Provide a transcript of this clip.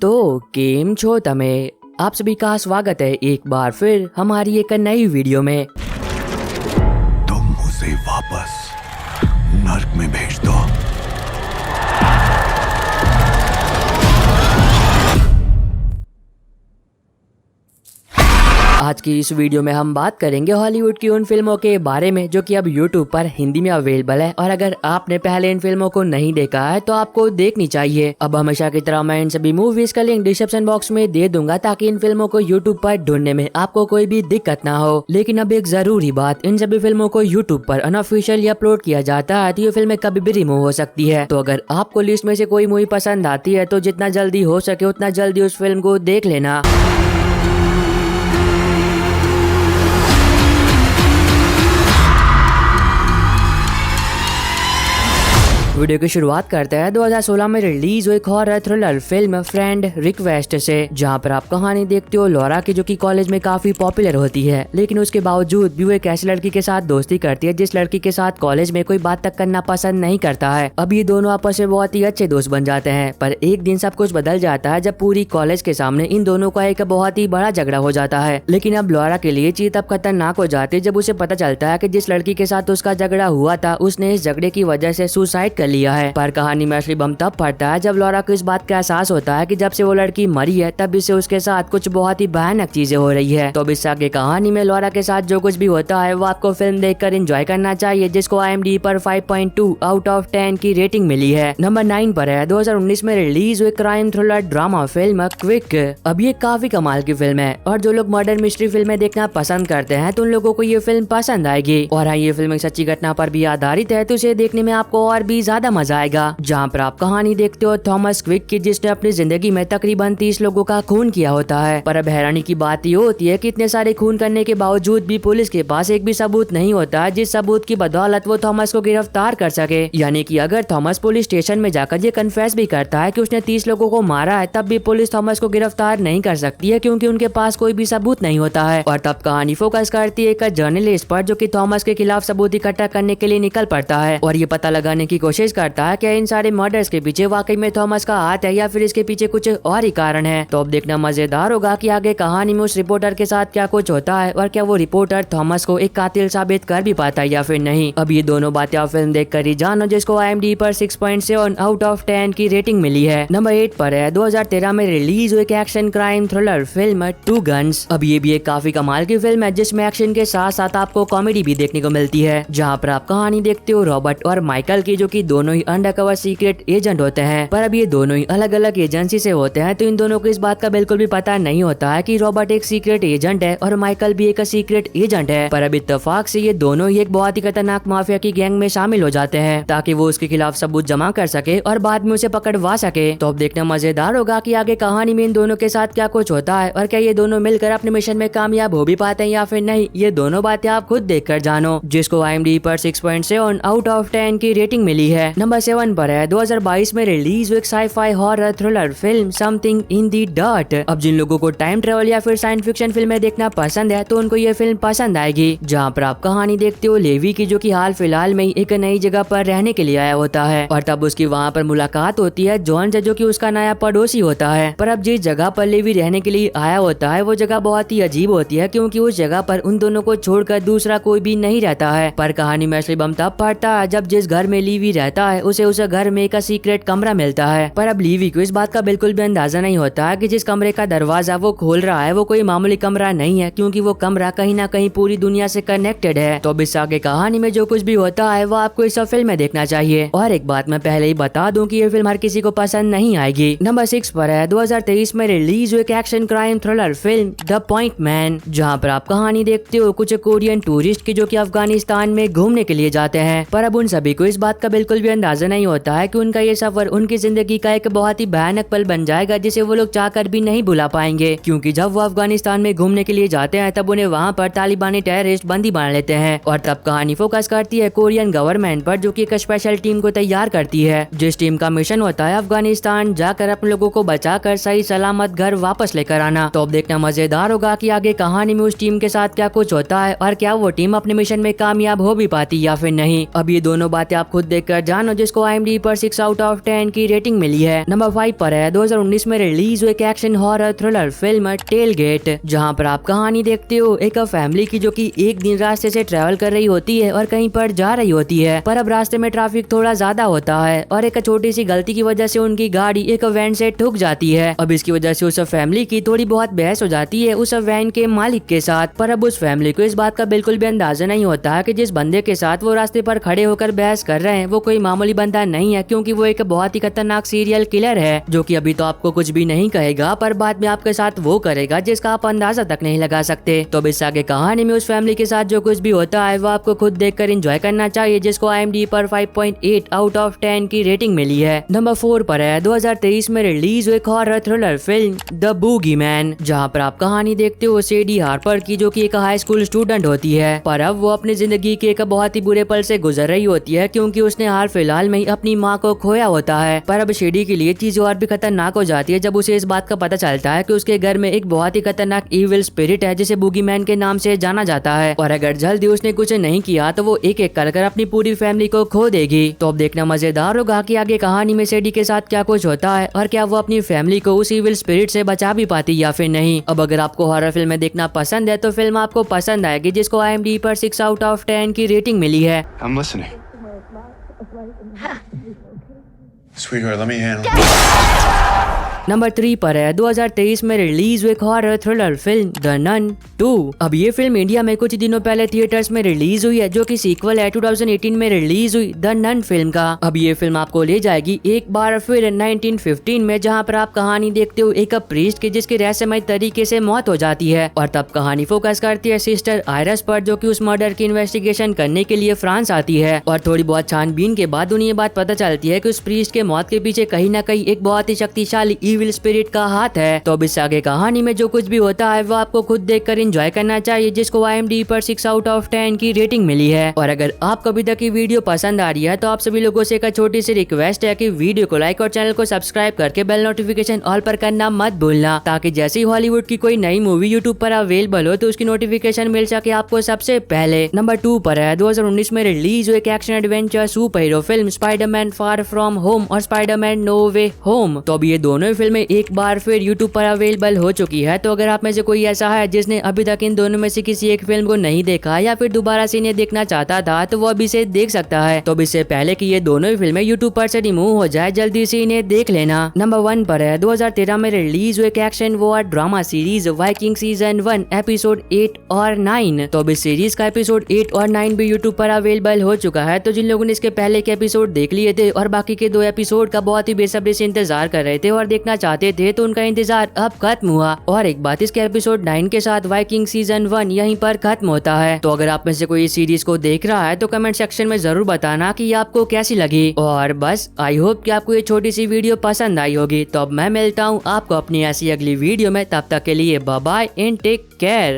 तो केम छो तमे आप सभी का स्वागत है एक बार फिर हमारी एक नई वीडियो में। तुम उसे वापस नर्क में भेज दो। आज की इस वीडियो में हम बात करेंगे हॉलीवुड की उन फिल्मों के बारे में जो कि अब यूट्यूब पर हिंदी में अवेलेबल है, और अगर आपने पहले इन फिल्मों को नहीं देखा है तो आपको देखनी चाहिए। अब हमेशा की तरह मैं इन सभी मूवीज का लिंक डिस्क्रिप्शन बॉक्स में दे दूंगा ताकि इन फिल्मों को यूट्यूब पर ढूंढने में आपको कोई भी दिक्कत ना हो। लेकिन अब एक जरूरी बात, इन सभी फिल्मों को यूट्यूब पर अनऑफिशियली अपलोड किया जाता है तो ये फिल्में कभी भी रिमूव हो सकती है। तो अगर आपको लिस्ट में से कोई मूवी पसंद आती है तो जितना जल्दी हो सके उतना जल्दी उस फिल्म को देख लेना। वीडियो की शुरुआत करते हैं 2016 में रिलीज हुई horror thriller film friend request से, जहां पर आप कहानी देखते हो लॉरा की, जो कि कॉलेज में काफी पॉपुलर होती है, लेकिन उसके बावजूद भी वो एक ऐसी लड़की के साथ दोस्ती करती है जिस लड़की के साथ कॉलेज में कोई बात तक करना पसंद नहीं करता है। अब ये दोनों आपस में बहुत ही अच्छे दोस्त बन जाते हैं, पर एक दिन सब कुछ बदल जाता है जब पूरी कॉलेज के सामने इन दोनों का एक बहुत ही बड़ा झगड़ा हो जाता है। लेकिन अब लॉरा के लिए चीज अब खतरनाक हो जाती है जब उसे पता चलता है कि जिस लड़की के साथ उसका झगड़ा हुआ था उसने इस झगड़े की वजह से सुसाइड कर लिया है। पर कहानी में असली बम तब फटता है जब लॉरा को इस बात का एहसास होता है कि जब से वो लड़की मरी है तब से उसके साथ कुछ बहुत ही भयानक चीजें हो रही है। तो अब इस आगे कहानी में लॉरा के साथ जो कुछ भी होता है वो आपको फिल्म देखकर एंजॉय करना चाहिए, जिसको IMDb पर 5.2 आउट ऑफ 10 की रेटिंग मिली है। नंबर 9 पर है 2019 में रिलीज हुई crime thriller drama film quick. अब ये काफी कमाल की फिल्म है और जो लोग मर्डर मिस्ट्री फिल्में देखना पसंद करते हैं तो उन लोगों को ये फिल्म पसंद आएगी। और हाँ, ये फिल्म एक सच्ची घटना पर भी आधारित है तो इसे देखने में आपको और भी ज्यादा मजा आएगा। जहाँ पर आप कहानी देखते हो थॉमस क्विक की, जिसने अपनी जिंदगी में तकरीबन 30 लोगों का खून किया होता है। पर अब हैरानी की बात ये होती है कि इतने सारे खून करने के बावजूद भी पुलिस के पास एक भी सबूत नहीं होता है जिस सबूत की बदौलत वो थॉमस को गिरफ्तार कर सके। यानी कि अगर थॉमस पुलिस स्टेशन में जाकर ये कन्फेस भी करता है कि उसने 30 लोगों को मारा है, तब भी पुलिस थॉमस को गिरफ्तार नहीं कर सकती है क्योंकि उनके पास कोई भी सबूत नहीं होता है। और तब कहानी फोकस करती है एक जर्नलिस्ट पर जो कि थॉमस के खिलाफ सबूत इकट्ठा करने के लिए निकल पड़ता है और ये पता लगाने की कोशिश करता है कि इन सारे मर्डर्स के पीछे वाकई में थॉमस का हाथ है या फिर इसके पीछे कुछ और ही कारण है। तो अब देखना मजेदार होगा कि आगे कहानी में उस रिपोर्टर के साथ क्या कुछ होता है और क्या वो रिपोर्टर थॉमस को एक कातिल साबित कर भी पाता है या फिर नहीं। अब ये दोनों बातें आप फिल्म देख कर ही जानो, जिसको IMDb पर 6.7 आउट ऑफ 10 की रेटिंग मिली है। नंबर 8 पर है 2013 में रिलीज हुई action crime thriller film two guns. अब ये भी एक काफी कमाल की फिल्म है जिसमें एक्शन के साथ साथ आपको कॉमेडी भी देखने को मिलती है, जहाँ पर आप कहानी देखते हो रॉबर्ट और माइकल की, जो की दोनों ही अंडरकवर सीक्रेट एजेंट होते हैं। पर अब ये दोनों ही अलग अलग एजेंसी से होते हैं तो इन दोनों को इस बात का बिल्कुल भी पता नहीं होता है कि रॉबर्ट एक सीक्रेट एजेंट है और माइकल भी एक सीक्रेट एजेंट है। पर अब इत्तेफाक से ये दोनों ही एक बहुत ही खतरनाक माफिया की गैंग में शामिल हो जाते हैं ताकि वो उसके खिलाफ सबूत जमा कर सके और बाद में उसे पकड़वा सके। तो अब देखना मजेदार होगा कि आगे कहानी में इन दोनों के साथ क्या कुछ होता है और क्या ये दोनों मिलकर अपने मिशन में कामयाब हो भी पाते हैं या फिर नहीं। ये दोनों बातें आप खुद देख कर जानो, जिसको IMDb पर 6.7 आउट ऑफ 10 की रेटिंग मिली है। नंबर 7 पर है 2022 में रिलीज हुई sci-fi horror thriller film something in the dirt. अब जिन लोगों को टाइम ट्रेवल या फिर साइंस फिक्शन फिल्में देखना पसंद है तो उनको ये फिल्म पसंद आएगी, जहाँ पर आप कहानी देखते हो लेवी की, जो कि हाल फिलहाल में एक नई जगह पर रहने के लिए आया होता है और तब उसकी वहाँ पर मुलाकात होती है जॉन से, जो कि उसका नया पड़ोसी होता है। पर अब जिस जगह पर लेवी रहने के लिए आया होता है वो जगह बहुत ही अजीब होती है क्योंकि उस जगह पर उन दोनों को छोड़कर दूसरा कोई भी नहीं रहता है। पर कहानी में असली बम तब फटता है जब जिस घर में लेवी रहता है उसे उस घर में एक सीक्रेट कमरा मिलता है। पर अब लीवी को इस बात का बिल्कुल भी अंदाजा नहीं होता है कि जिस कमरे का दरवाजा वो खोल रहा है वो कोई मामूली कमरा नहीं है, क्योंकि वो कमरा कहीं ना कहीं पूरी दुनिया से कनेक्टेड है। तो अब इस आगे कहानी में जो कुछ भी होता है वो आपको इस फिल्म में देखना चाहिए। और एक बात मैं पहले ही बता दूं कि ये फिल्म हर किसी को पसंद नहीं आएगी। नंबर 6 पर है 2023 में रिलीज हुई action crime thriller film the point man, जहाँ पर आप कहानी देखते हो कुछ कोरियन टूरिस्ट की, जो कि अफगानिस्तान में घूमने के लिए जाते हैं। पर अब उन सभी को इस बात का बिल्कुल भी अंदाजा नहीं होता है कि उनका ये सफर उनकी जिंदगी का एक बहुत ही भयानक पल बन जाएगा जिसे वो लोग चाहकर भी नहीं भुला पाएंगे, क्योंकि जब वो अफगानिस्तान में घूमने के लिए जाते हैं तब उन्हें वहाँ पर तालिबानी टेररिस्ट बंदी बना लेते हैं। और तब कहानी फोकस करती है कोरियन गवर्नमेंट पर, जो कि एक स्पेशल टीम को तैयार करती है, जिस टीम का मिशन होता है अफगानिस्तान जाकर अपने लोगों को बचाकर सही सलामत घर वापस लेकर आना। तो अब देखना मजेदार होगा कि आगे कहानी में उस टीम के साथ क्या कुछ होता है और क्या वो टीम अपने मिशन में कामयाब हो भी पाती या फिर नहीं। अब ये दोनों बातें आप खुद देखकर जानो जिसको IMDb पर 6 आउट ऑफ 10 की रेटिंग मिली है। नंबर 5 पर है 2019 में रिलीज हुई एक action horror thriller film tailgate, जहां पर आप कहानी देखते हो एक फैमिली की जो कि एक दिन रास्ते से ट्रैवल कर रही होती है और कहीं पर जा रही होती है, पर अब रास्ते में ट्रैफिक थोड़ा ज्यादा होता है और एक छोटी सी गलती की वजह से उनकी गाड़ी एक वैन से ठुक जाती है। अब इसकी वजह से उस फैमिली की थोड़ी बहुत बहस हो जाती है उस वैन के मालिक के साथ, पर अब उस फैमिली को इस बात का बिल्कुल भी अंदाजा नहीं होता है कि जिस बंदे के साथ वो रास्ते पर खड़े होकर बहस कर रहे हैं वो कोई मामूली बंदा नहीं है, क्योंकि वो एक बहुत ही खतरनाक सीरियल किलर है जो कि अभी तो आपको कुछ भी नहीं कहेगा पर बाद में आपके साथ वो करेगा जिसका आप अंदाजा तक नहीं लगा सकते। तो अब इस आगे कहानी में उस फैमिली के साथ जो कुछ भी होता है वो आपको खुद देखकर एंजॉय करना चाहिए, जिसको IMDb पर 5.8 आउट ऑफ 10 की रेटिंग मिली है। नंबर 4 पर है 2023 में रिलीज हुई एक horror thriller film the boogeyman, जहां पर आप कहानी देखते हो सेडी हार्पर की जो कि एक हाई स्कूल स्टूडेंट होती है, पर अब वो अपनी जिंदगी के एक बहुत ही बुरे पल से गुजर रही होती है क्योंकि उसने हाल फिलहाल में ही अपनी माँ को खोया होता है। पर अब शेडी के लिए चीज और भी खतरनाक हो जाती है जब उसे इस बात का पता चलता है कि उसके घर में एक बहुत ही खतरनाक इविल स्पिरिट है जिसे बूगीमैन के नाम से जाना जाता है, और अगर जल्दी उसने कुछ नहीं किया तो वो एक एक कर अपनी पूरी फैमिली को खो देगी। तो अब देखना मजेदार होगा कि आगे कहानी में शेडी के साथ क्या कुछ होता है और क्या वो अपनी फैमिली को उस इविल स्पिरिट से बचा भी पाती या फिर नहीं। अब अगर आपको हॉरर फिल्में देखना पसंद है तो फिल्म आपको पसंद आएगी, जिसको IMDb पर 6 आउट ऑफ 10 की रेटिंग मिली है। I'm listening. Sweetheart, let me handle it. Number 3 पर है 2023 में रिलीज हुई एक horror thriller film the nun 2। अब ये फिल्म इंडिया में कुछ दिनों पहले थिएटर्स में रिलीज हुई है जो कि सीक्वल है 2018 में रिलीज हुई द नन फिल्म का। अब ये फिल्म आपको ले जाएगी एक बार फिर 1915 में, जहां पर आप कहानी देखते हो एक प्रीस्ट की जिसकी रहस्यमय तरीके से मौत हो जाती है, और तब कहानी फोकस करती है सिस्टर आयरस पर जो कि उस मर्डर की इन्वेस्टिगेशन करने के लिए फ्रांस आती है, और थोड़ी बहुत छानबीन के बाद उन्हें ये बात पता चलती है कि उस प्रीस्ट के मौत के पीछे कहीं ना कहीं एक बहुत ही शक्तिशाली इविल स्पिरिट का हाथ है। तो अब इस आगे कहानी में जो कुछ भी होता है वो आपको खुद देखकर एंजॉय करना चाहिए, जिसको IMDb पर 6 आउट ऑफ 10 की रेटिंग मिली है। और अगर आपको अभी तक की वीडियो पसंद आ रही है तो आप सभी लोगों से एक छोटी सी रिक्वेस्ट है कि वीडियो को लाइक और चैनल को सब्सक्राइब करके बेल नोटिफिकेशन ऑल पर करना मत भूलना, ताकि जैसे ही हॉलीवुड की कोई नई मूवी यूट्यूब पर अवेलेबल हो तो उसकी नोटिफिकेशन मिल सके आपको सबसे पहले। नंबर 2 पर है 2019 में रिलीज हुई एक action adventure super hero film Spiderman far from home और स्पाइडरमैन नो वे होम। तो अब ये दोनों फिल्में एक बार फिर यूट्यूब पर अवेलेबल हो चुकी है। तो अगर आप में से कोई ऐसा है जिसने अभी तक इन दोनों में से किसी एक फिल्म को नहीं देखा या फिर दोबारा से इन्हें देखना चाहता था तो वो अभी इसे देख सकता है। तो इससे पहले कि ये दोनों फिल्में यूट्यूब पर से रिमूव हो जाए जल्दी से इन्हें देख लेना। नंबर 1 पर है 2013 में रिलीज हुई एक action war drama series Viking season 1 episode 8 और 9। तो इस सीरीज का एपिसोड 8 और 9 भी यूट्यूब पर अवेलेबल हो चुका है। तो जिन लोगों ने इसके पहले के एपिसोड देख लिए थे और बाकी के 2 एपिसोड का बहुत ही बेसब्री से इंतजार कर रहे थे और देखना चाहते थे तो उनका इंतजार अब खत्म हुआ। और एक बात, इसके एपिसोड 9 के साथ वाइकिंग सीजन 1 यहीं पर खत्म होता है। तो अगर आप में से कोई इस सीरीज को देख रहा है तो कमेंट सेक्शन में जरूर बताना कि आपको कैसी लगी। और बस आई होप कि आपको ये छोटी सी वीडियो पसंद आई होगी। तो अब मैं मिलता हूँ आपको अपनी ऐसी अगली वीडियो में, तब तक के लिए bye bye and take care.